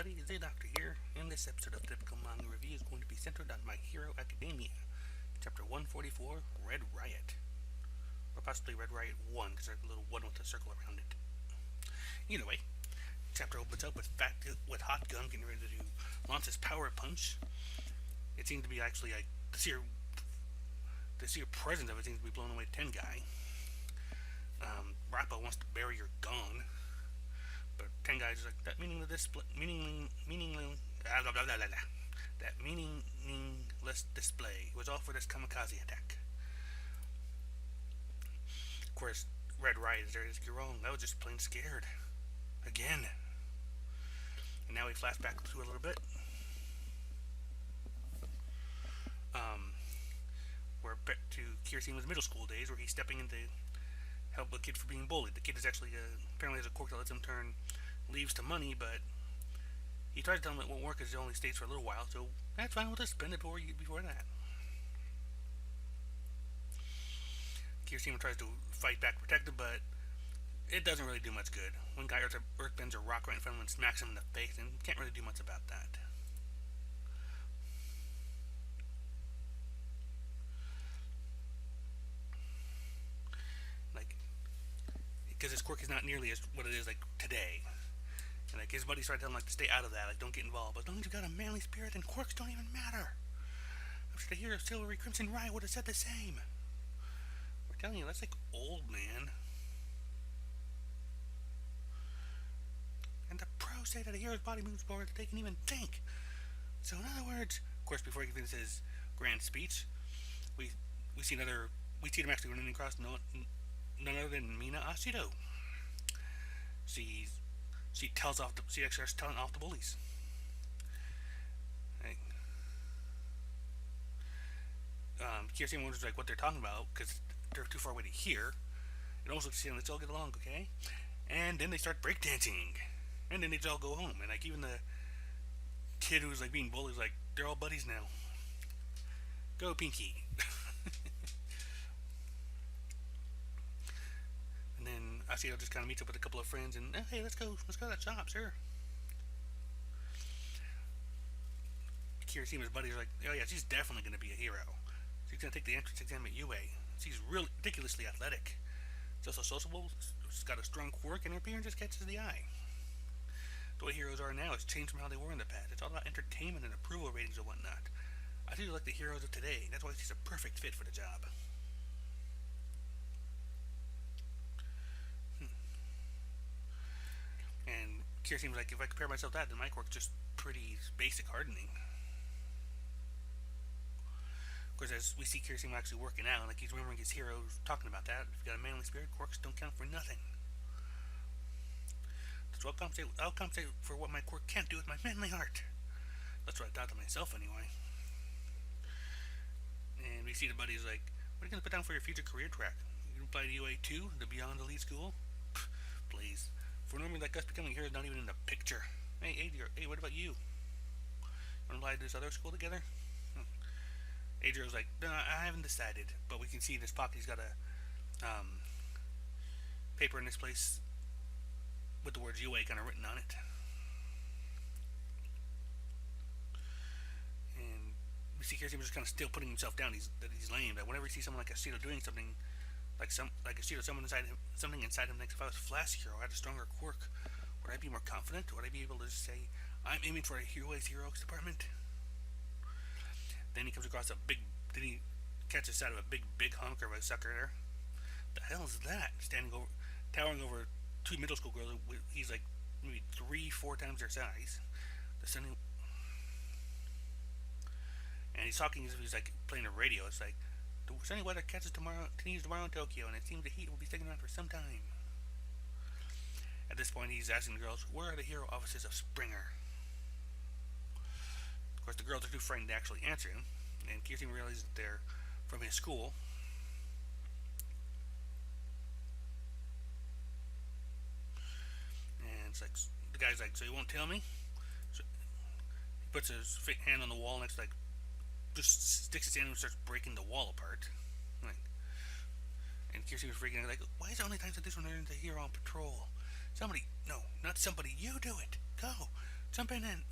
everybody, Zeidoktor here, and this episode of Typical Manga Review is going to be centered on My Hero Academia, Chapter 144, Red Riot. Or possibly Red Riot 1, because there's a little 1 with a circle around it. Either way, chapter opens up with Hot Gun getting ready to launch his power punch. It seems to be actually like the sheer presence of it seems to be blown away 10 guy. Rappa wants to bury your gong. But 10 guys is like, that meaningless display was all for this kamikaze attack. Of course, Red Riot is there. You're wrong. I was just plain scared. Again. And now we flash back to a little bit. We're back to Kirishama's middle school days, where he's stepping in to help a kid for being bullied. The kid is actually apparently has a quirk that lets him turn leaves to money, but he tries to tell him it won't work because it only stays for a little while, so that's fine, we'll just spend it before that. Kirishima tries to fight back, protect him, but it doesn't really do much good. One guy earthbends a rock right in front of him and smacks him in the face, and can't really do much about that. Because his quirk is not nearly as what it is like today. And like his buddies try to tell him like to stay out of that, like don't get involved. But as long as you got a manly spirit, then quirks don't even matter. I'm sure the hero of Silvery Crimson Riot would have said the same. We're telling you, that's like old, man. And the pros say that a hero's body moves more than they can even think. So in other words, of course, before he finishes his grand speech, we see him actually running across none other than Mina Ashido. She actually starts telling off the bullies. Right. Kirishima wonders like what they're talking about because they're too far away to hear. It almost looks like let's all get along, okay? And then they start breakdancing, and then they all go home. And like even the kid who's like being bullied is like they're all buddies now. Go Pinky. And then Ashido just kind of meets up with a couple of friends and hey, let's go to that shop, sure. Kirishima's buddies are like, oh yeah, she's definitely going to be a hero. She's going to take the entrance exam at UA. She's really ridiculously athletic. She's also sociable. She's got a strong quirk, and her appearance just catches the eye. The way heroes are now has changed from how they were in the past. It's all about entertainment and approval ratings and whatnot. I feel like the heroes of today. That's why she's a perfect fit for the job. And Kirishima's like, if I compare myself to that, then my quirk's just pretty basic hardening. Of course, as we see Kirishima actually working out, like he's remembering his heroes talking about that. If you got a manly spirit, quirks don't count for nothing. So I'll compensate for what my quirk can't do with my manly heart. That's what I thought to myself anyway. And we see the buddies like, what are you going to put down for your future career track? You can apply to UA 2, the Beyond Elite School? Please. For normally like us, becoming a hero is not even in the picture. Hey, what about you? Want to apply to this other school together? Adrio's like, no, I haven't decided. But we can see in his pocket he's got a paper in this place with the words UA kind of written on it. And we see Kirishima just kind of still putting himself down. He's lame. But whenever you see someone like Ashido doing something, like Ashido, something inside him thinks, if I was Flash Hero, I had a stronger quirk, would I be more confident? Would I be able to just say, I'm aiming for a heroics department? Then he comes across then he catches sight of a big honker of a sucker there. The hell is that? Towering over two middle school girls. He's like maybe 3-4 times their size. And he's talking as if he's like playing a radio. It's like, the sunny weather continues tomorrow in Tokyo, and it seems the heat will be sticking around for some time. At this point, he's asking the girls, where are the hero offices of Springer? Of course, the girls are too frightened to actually answer him, and Kirishima realizes that they're from his school. And it's like, the guy's like, so you won't tell me? So he puts his hand on the wall next to like, just sticks his hand and starts breaking the wall apart. Like, and Kirsty was freaking out, like, why is it only times like this when there's a hero on patrol? No, not somebody, you do it. Go. jumping in.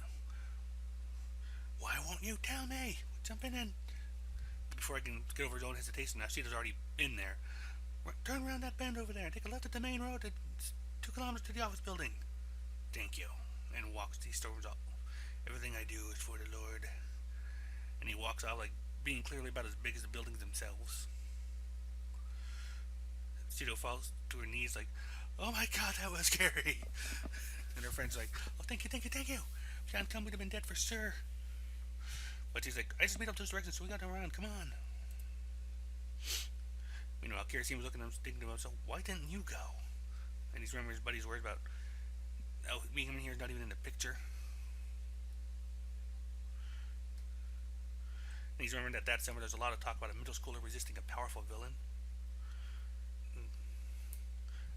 Why won't you tell me? Jumping in. Before I can get over his own hesitation, now Cheetah's already in there. Turn around that bend over there. Take a left at the main road. It's 2 kilometers to the office building. Thank you. And walks. He storms off. Everything I do is for the Lord. And he walks out like being clearly about as big as the buildings themselves. Cheetah falls to her knees like, oh my god, that was scary. And her friend's like, oh, thank you. John Cum would have been dead for sure. But she's like, I just made up those directions, so we got to run. Come on. Meanwhile, Kirasima was looking at him, thinking to himself, why didn't you go? And he's remembering his buddy's words about, oh, me coming here is not even in the picture. And he's remembering that summer there's a lot of talk about a middle schooler resisting a powerful villain.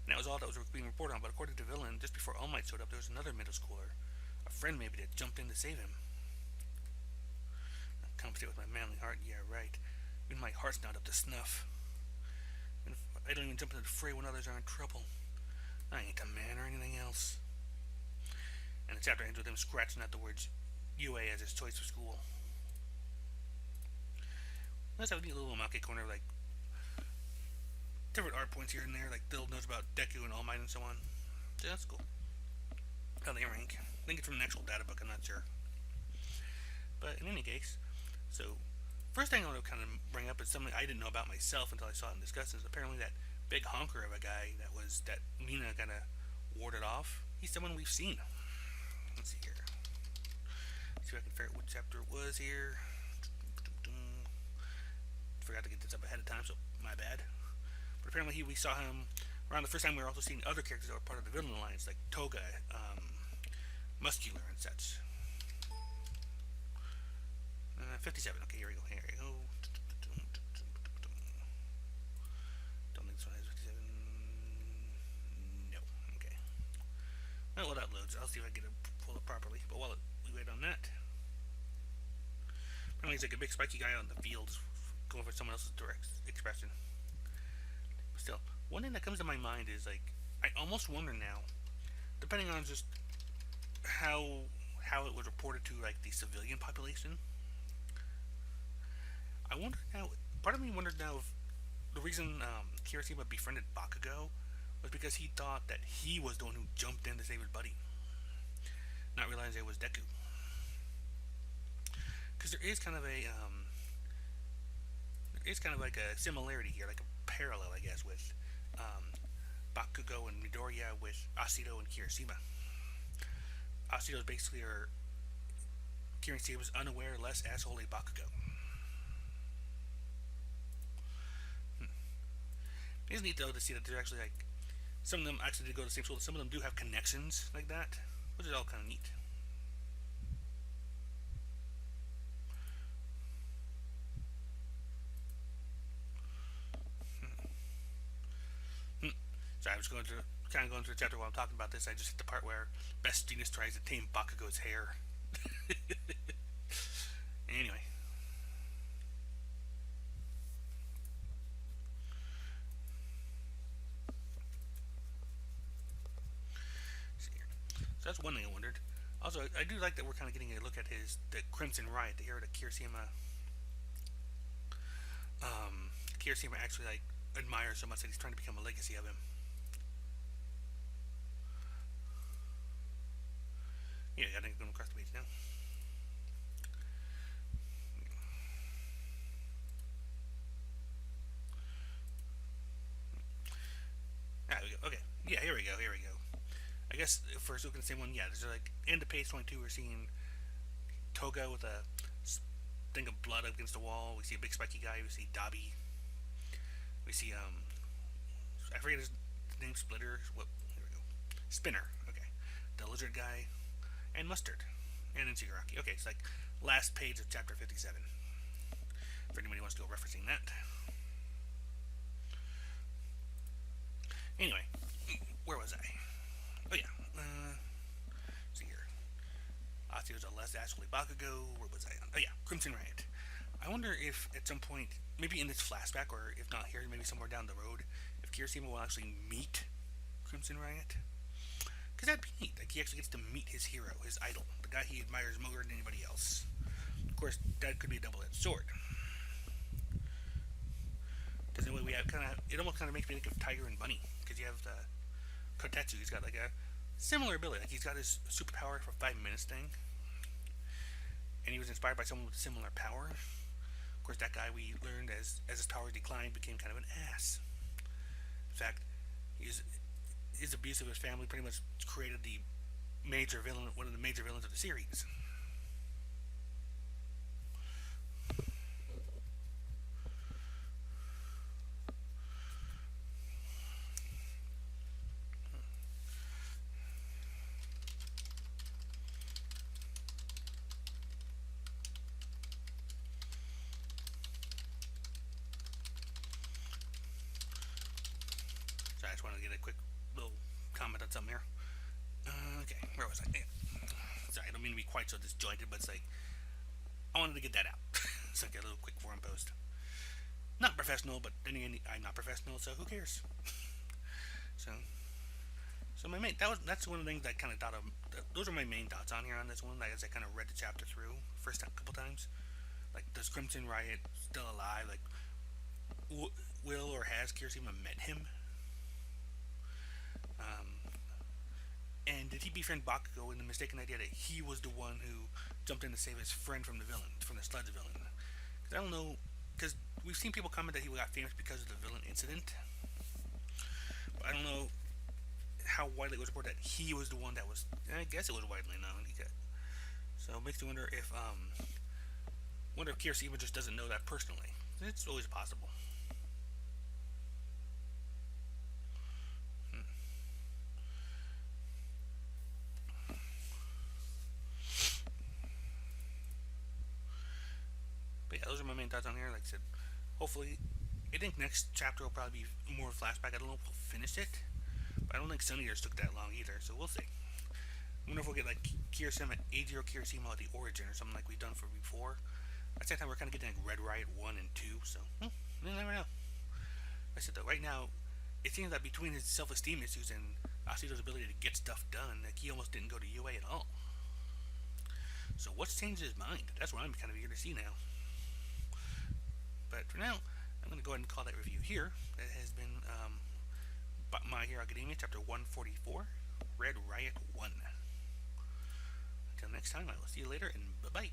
And that was all that was being reported on. But according to Villain, just before All Might showed up, there was another middle schooler, a friend maybe, that jumped in to save him. I compensate with my manly heart. Yeah, right. Even my heart's not up to snuff. And if I don't even jump into the fray when others are in trouble. I ain't a man or anything else. And the chapter ends with him scratching out the words UA as his choice for school. Let's have a neat little Maki corner, like different art points here and there, like little notes about Deku and All Might and so on. So that's cool. How they rank. I think it's from an actual data book, I'm not sure. But in any case, so first thing I want to kind of bring up is something I didn't know about myself until I saw it in discussions. Apparently that big honker of a guy that Mina kind of warded off, he's someone we've seen. Let's see here. Let's see if I can figure out what chapter it was here. Forgot to get this up ahead of time, so my bad. But apparently we saw him around the first time. We were also seeing other characters that were part of the villain alliance, like Toga, Muscular, and such. 57. Okay, here we go. Don't think this one has 57. No. Okay. Well, that loads. I'll see if I can pull it properly. But while we wait on that, apparently he's like a big spiky guy out in the fields, going for someone else's direct expression. But still, one thing that comes to my mind is like, I almost wonder now, depending on just how it was reported to like the civilian population. I wonder now. Part of me wonders now if the reason Kirasima befriended Bakugo was because he thought that he was the one who jumped in to save his buddy, not realizing it was Deku. Because there is kind of like a similarity here, like a parallel, I guess, with Bakugo and Midoriya with Asito and Kirasima. Asito's basically Kirasima's unaware, less assholey Bakugo. It's neat though to see that there's actually like some of them actually did go to the same school. Some of them do have connections like that, which is all kind of neat. So I was going through the chapter while I'm talking about this. I just hit the part where Best Genius tries to tame Bakugo's hair. Anyway. So that's one thing I wondered. Also, I do like that we're kind of getting a look at the Crimson Riot, the era that Kirasima actually like admires so much that he's trying to become a legacy of him. Yeah, I think I'm going across the page now. Ah, we go. Okay. Yeah, here we go. I guess first looking at the same one, yeah, there's like end of page 22, we're seeing Toga with a thing of blood up against the wall. We see a big spiky guy. We see Dabi. We see I forget his name. Splitter. What? Here we go. Spinner. Okay. The lizard guy, and Mustard, and Shigaraki. Okay, it's like last page of chapter 57. For anybody who wants to go referencing that. Anyway, where was I? Oh yeah. See here. Asito's a less actually Bakugo. Where was I on? Oh yeah, Crimson Riot. I wonder if at some point, maybe in this flashback, or if not here, maybe somewhere down the road, if Kirasima will actually meet Crimson Riot. Because Because that'd be neat. Like, he actually gets to meet his hero, his idol, the guy he admires more than anybody else. Of course, that could be a double-edged sword. Because in a way we have it almost kind of makes me think of Tiger and Bunny. Because you have Kotetsu, he's got like a similar ability. Like, he's got his superpower for 5 minutes thing. And he was inspired by someone with similar power. Of course, that guy, we learned as his powers declined, became kind of an ass. In fact, his abuse of his family pretty much created the major villain, one of the major villains of the series. So I just wanted to get a quick little comment on something here. Okay, where was I? Yeah. Sorry, I don't mean to be quite so disjointed, but it's like I wanted to get that out. It's like a little quick forum post. Not professional, but then again, I'm not professional, so who cares? So, that's one of the things I kind of thought of. Those are my main thoughts on here on this one. Like, as I kind of read the chapter through first couple times, like, does Crimson Riot still alive? Like, will or has Kirishima met him? And did he befriend Bakugo in the mistaken idea that he was the one who jumped in to save his friend from the villain, from the Sludge villain? Because I don't know, because we've seen people comment that he got famous because of the villain incident. But I don't know how widely it was reported that he was the one that was. I guess it was widely known. So it makes me wonder if Kirishima just doesn't know that personally. It's always possible. But yeah, those are my main thoughts on here. Like I said, hopefully, I think next chapter will probably be more flashback. I don't know if we'll finish it, but I don't think Sun Eaters took that long either, so we'll see. I wonder if we'll get like Kirishima, A0 Kirishima at the origin or something like we've done for before. At the same time, we're kind of getting like Red Riot 1 and 2, so you never know. Like I said, though, right now, it seems that between his self-esteem issues and Asito's ability to get stuff done, like, he almost didn't go to UA at all. So what's changed his mind? That's what I'm kind of eager to see now. But for now, I'm going to go ahead and call that review here. That has been My Hero Academia, Chapter 144, Red Riot 1. Until next time, I will see you later, and bye-bye.